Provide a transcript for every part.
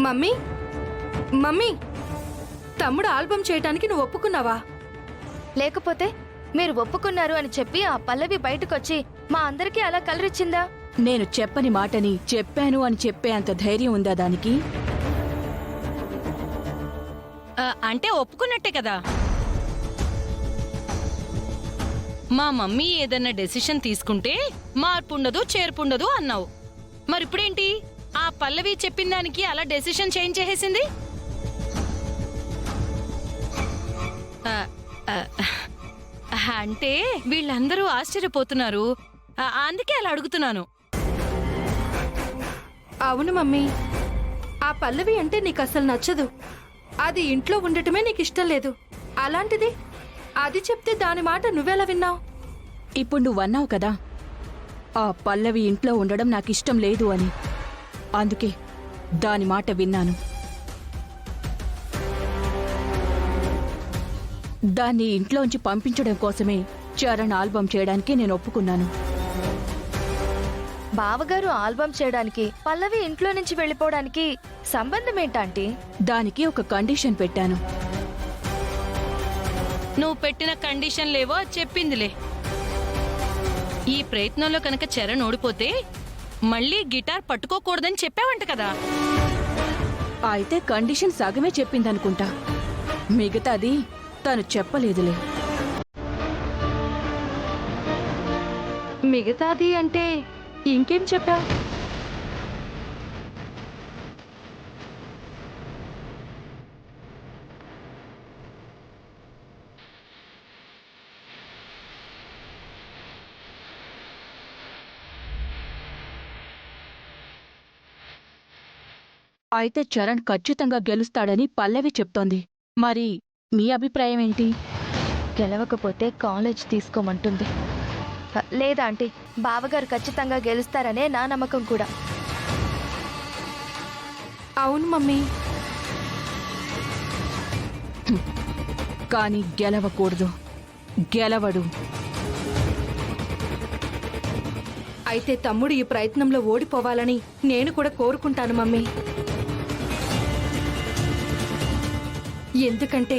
Mummy mummy తమ్ముడు album చేయటానికి నువ్వు ఒప్పుకున్నావా? లేకపోతే మీరు ఒప్పుకున్నారు అని చెప్పి ఆ పల్లవి బయటకొచ్చి మా అందరికీ అలా కలరిచ్చిందా? నేను చెప్పని మాటని చెప్పాను అని చెప్పే అంత ధైర్యం ఉందా దానికి? అంటే ఒప్పుకున్నట్టే కదా. మా మమ్మీ ఏదన్నా డెసిషన్ తీసుకుంటే మార్పుండదు చేర్పుండదు అన్నావు. మరిప్పుడేంటి ఆ పల్లవి చెప్పిన దానికి అలా డెసిషన్ చేంజ్ చేసేసింది? అంటే వీళ్ళందరూ ఆశ్చర్యపోతున్నారు, అందుకే అలా అడుగుతున్నాను. అవును మమ్మీ, ఆ పల్లవి అంటే నీకు అసలు నచ్చదు. అది ఇంట్లో ఉండటమే నీకు ఇష్టం లేదు. అలాంటిది అది చెప్తే దాని మాట నువ్వెలా విన్నావు? ఇప్పుడు నువ్వన్నావు కదా ఆ పల్లవి ఇంట్లో ఉండడం నాకిష్టం లేదు అని. అందుకే దాని మాట విన్నాను. దాన్ని ఇంట్లోంచి పంపించడం కోసమే చరణ్ ఆల్బమ్ చేయడానికి నేను ఒప్పుకున్నాను. బావగారు ఆల్బమ్ చేయడానికి పల్లవి ఇంట్లో నుంచి వెళ్ళిపోవడానికి సంబంధం ఏంటంటీ? దానికి ఒక కండిషన్ పెట్టాను. నువ్వు పెట్టిన కండిషన్లేవో చెప్పిందిలే. ఈ ప్రయత్నంలో కనుక చరణ్ ఓడిపోతే మళ్ళీ గిటార్ పట్టుకోకూడదని చెప్పావంట కదా. అయితే కండిషన్ సగమే చెప్పిందనుకుంటా, మిగతాది తను చెప్పలేదులే. మిగతాది అంటే ఇంకేం చెప్పావు? అయితే చరణ్ ఖచ్చితంగా గెలుస్తాడని పల్లవి చెప్తోంది. మరి మీ అభిప్రాయం ఏంటి? గెలవకపోతే కాలేజ్ తీసుకోమంటుంది. లేదా ఆంటీ, బావగారు ఖచ్చితంగా గెలుస్తారనే నా నమ్మకం కూడా. అవును మమ్మీ, కానీ గెలవకూడదు. గెలవడు. అయితే తమ్ముడు ఈ ప్రయత్నంలో ఓడిపోవాలని నేను కూడా కోరుకుంటాను మమ్మీ. ఎందుకంటే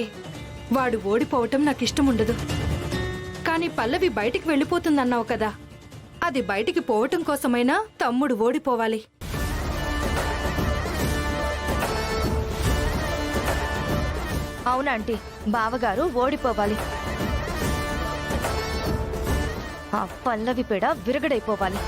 వాడు ఓడిపోవటం నాకిష్టం ఉండదు. కానీ పల్లవి బయటికి వెళ్ళిపోతుందన్నావు కదా, అది బయటికి పోవటం కోసమైనా తమ్ముడు ఓడిపోవాలి. అవునాంటీ, బావగారు ఓడిపోవాలి. ఆ పల్లవి పేడ విరగడైపోవాలి.